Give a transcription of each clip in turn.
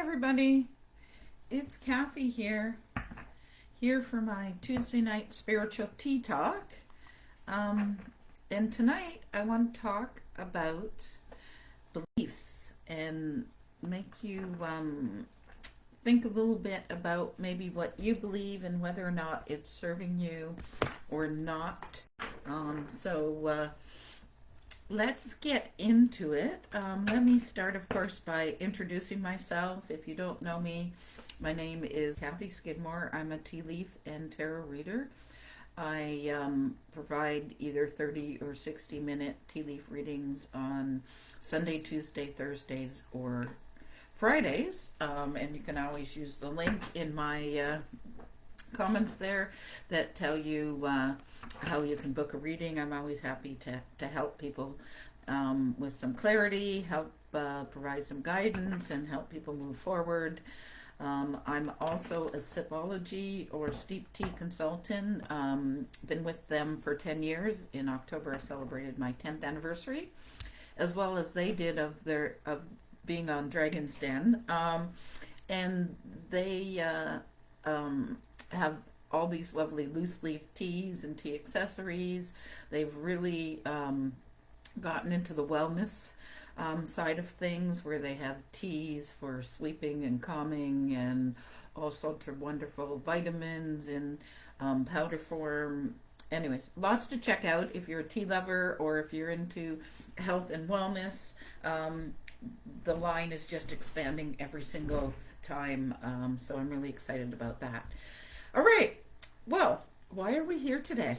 everybody, it's Cathy here for my Tuesday night spiritual tea talk. Um, and tonight I want to talk about beliefs and make you think a little bit about maybe what you believe and whether or not it's serving you or not. So let's get into it. Let me start, of course, by introducing myself. If you don't know me, my name is Cathy Skidmore. I'm a tea leaf and tarot reader. I provide either 30 or 60-minute tea leaf readings on Sunday, Tuesday, Thursdays, or Fridays. And you can always use the link in my comments there that tell you how you can book a reading. I'm always happy to help people with some clarity, help provide some guidance, and help people move forward. I'm also a Sipology or steep tea consultant. Been with them for 10 years. In October, I celebrated my 10th anniversary, as well as they did of being on Dragon's Den. And they have all these lovely loose leaf teas and tea accessories. They've really gotten into the wellness side of things, where they have teas for sleeping and calming and all sorts of wonderful vitamins in powder form. Anyways, lots to check out if you're a tea lover or if you're into health and wellness. The line is just expanding every single time, so I'm really excited about that. All right, well, why are we here today?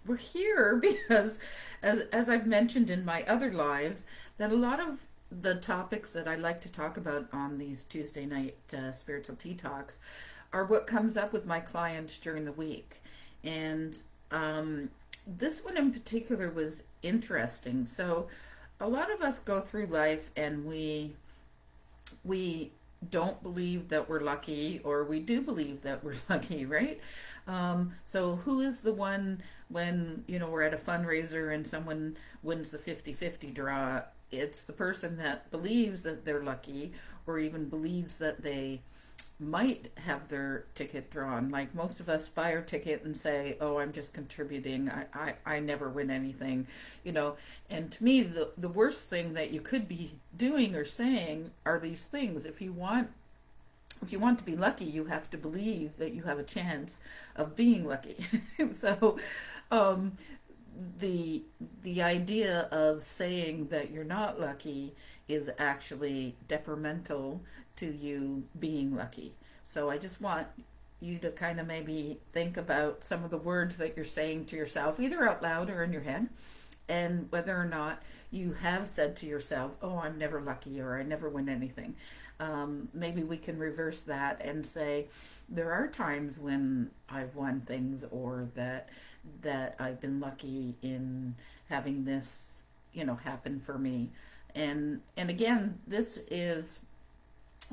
We're here because, as I've mentioned in my other lives, that a lot of the topics that I like to talk about on these Tuesday night spiritual tea talks are what comes up with my clients during the week. And this one in particular was interesting. So a lot of us go through life and we don't believe that we're lucky, or we do believe that we're lucky, right? So who is the one when, we're at a fundraiser and someone wins the 50-50 draw? It's the person that believes that they're lucky, or even believes that they might have their ticket drawn. Like, most of us buy our ticket and say, oh, I'm just contributing. I never win anything, And to me, the worst thing that you could be doing or saying are these things. If you want to be lucky, you have to believe that you have a chance of being lucky. So the idea of saying that you're not lucky is actually detrimental to you being lucky. So I just want you to kind of maybe think about some of the words that you're saying to yourself, either out loud or in your head, and whether or not you have said to yourself, oh, I'm never lucky, or I never win anything. Maybe we can reverse that and say, there are times when I've won things, or that I've been lucky in having this, happen for me. And again, this is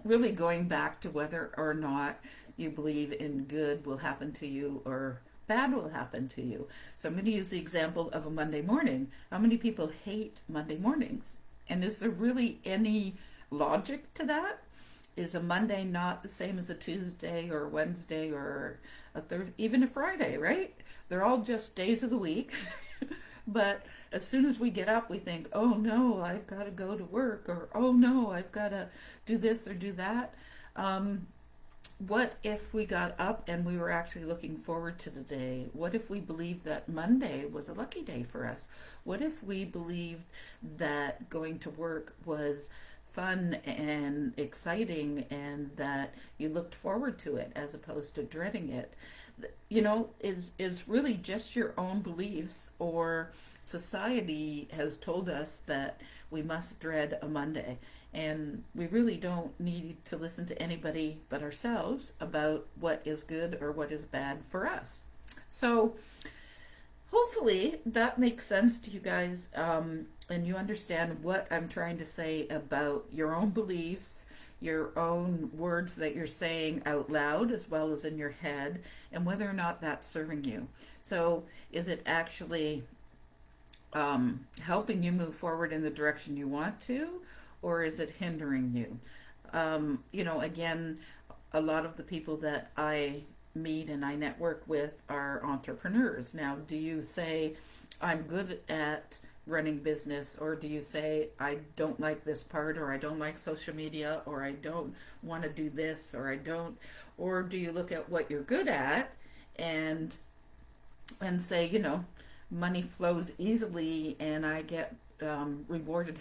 really going back to whether or not you believe in good will happen to you or bad will happen to you. So I'm going to use the example of a Monday morning. How many people hate Monday mornings? And is there really any logic to that? Is a Monday not the same as a Tuesday or Wednesday or a Thursday, even a Friday, right? They're all just days of the week. But as soon as we get up, we think, oh no, I've got to go to work, or oh no, I've got to do this or do that. What if we got up and we were actually looking forward to the day? What if we believed that Monday was a lucky day for us? What if we believed that going to work was fun and exciting, and that you looked forward to it as opposed to dreading it? Is really just your own beliefs, or society has told us that we must dread a Monday, and we really don't need to listen to anybody but ourselves about what is good or what is bad for us. So hopefully that makes sense to you guys, and you understand what I'm trying to say about your own beliefs, your own words that you're saying out loud as well as in your head, and whether or not that's serving you. So is it actually helping you move forward in the direction you want to, or is it hindering you? Again, a lot of the people that I meet and I network with are entrepreneurs. Now, do you say, I'm good at running business, or do you say, I don't like this part, or I don't like social media, or I don't want to do this, or I don't, or do you look at what you're good at and say, money flows easily and I get rewarded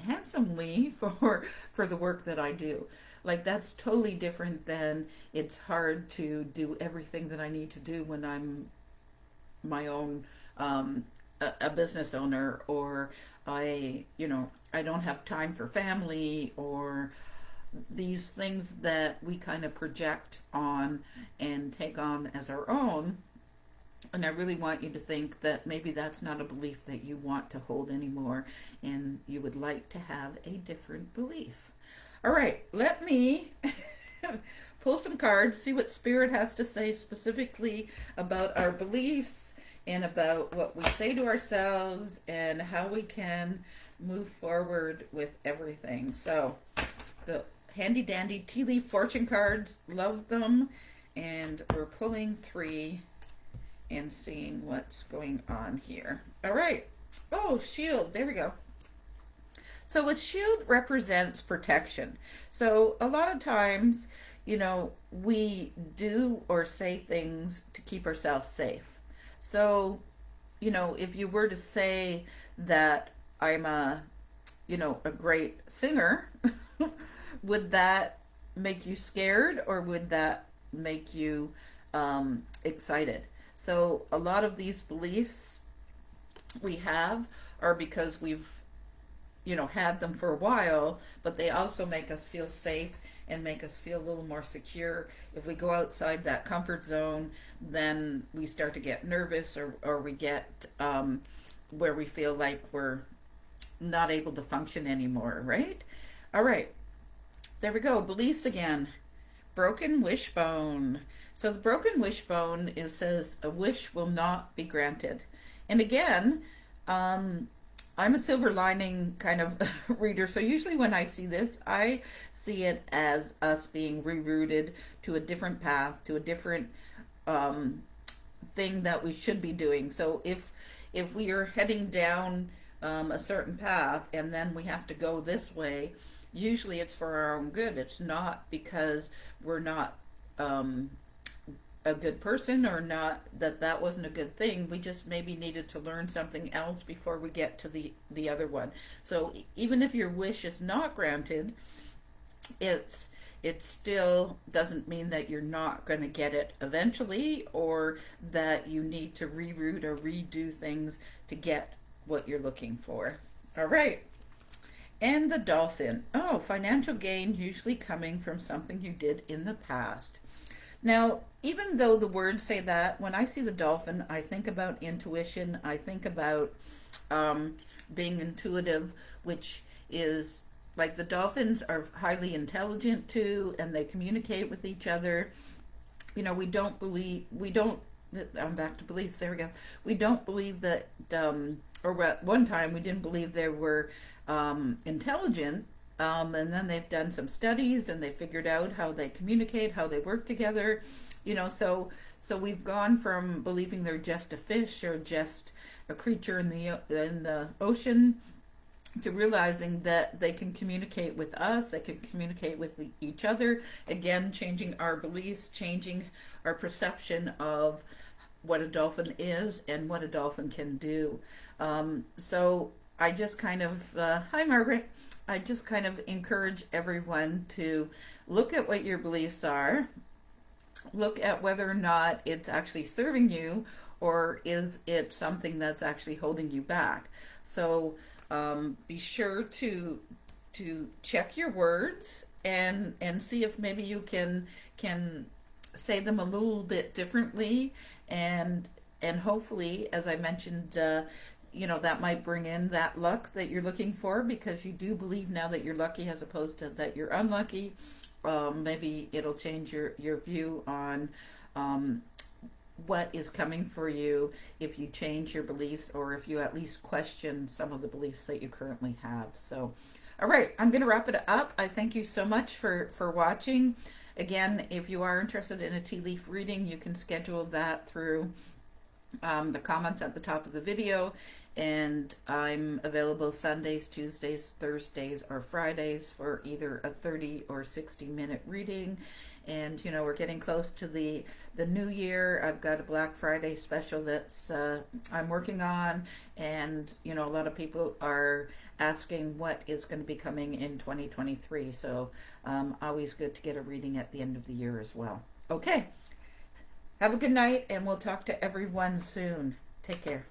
handsomely for the work that I do. Like, that's totally different than it's hard to do everything that I need to do when I'm my own a business owner, or I don't have time for family, or these things that we kind of project on and take on as our own. And I really want you to think that maybe that's not a belief that you want to hold anymore, and you would like to have a different belief. All right, let me pull some cards, see what Spirit has to say specifically about our beliefs and about what we say to ourselves and how we can move forward with everything. So, the handy dandy tea leaf fortune cards, love them, and we're pulling 3 and seeing what's going on here. All right. Oh, shield. There we go. So a shield represents protection. So a lot of times, we do or say things to keep ourselves safe. So, if you were to say that I'm a great singer, would that make you scared, or would that make you excited? So a lot of these beliefs we have are because we've, had them for a while, but they also make us feel safe and make us feel a little more secure. If we go outside that comfort zone, then we start to get nervous, or we get where we feel like we're not able to function anymore, right? All right, there we go. Beliefs again. Broken wishbone. So the broken wishbone says a wish will not be granted. And again, I'm a silver lining kind of reader. So usually when I see this, I see it as us being rerouted to a different path, to a different thing that we should be doing. So if we are heading down a certain path and then we have to go this way, usually it's for our own good. It's not because we're not a good person, or not that wasn't a good thing. We just maybe needed to learn something else before we get to the other one. So even if your wish is not granted, it still doesn't mean that you're not going to get it eventually, or that you need to reroute or redo things to get what you're looking for. All right. And the dolphin. Oh, financial gain usually coming from something you did in the past. Now, even though the words say that, when I see the dolphin, I think about intuition. I think about being intuitive, which is like, the dolphins are highly intelligent too, and they communicate with each other. I'm back to beliefs, there we go. We don't believe that, or at one time we didn't believe they were intelligent, and then they've done some studies and they figured out how they communicate, how they work together. So we've gone from believing they're just a fish or just a creature in the ocean, to realizing that they can communicate with us, they can communicate with each other. Again, changing our beliefs, changing our perception of what a dolphin is and what a dolphin can do. So I just kind of, hi Margaret, I just kind of encourage everyone to look at what your beliefs are, look at whether or not it's actually serving you, or is it something that's actually holding you back. So be sure to check your words and see if maybe you can say them a little bit differently, and hopefully, as I mentioned, that might bring in that luck that you're looking for, because you do believe now that you're lucky as opposed to that you're unlucky. Maybe it'll change your view on what is coming for you if you change your beliefs, or if you at least question some of the beliefs that you currently have. So, All right, I'm going to wrap it up. I thank you so much for watching. Again, if you are interested in a tea leaf reading, you can schedule that through the comments at the top of the video, and I'm available Sundays, Tuesdays, Thursdays, or Fridays for either a 30 or 60-minute reading. And we're getting close to the new year. I've got a Black Friday special that's I'm working on, and a lot of people are asking what is going to be coming in 2023, so always good to get a reading at the end of the year as well. Okay, have a good night, and we'll talk to everyone soon. Take care.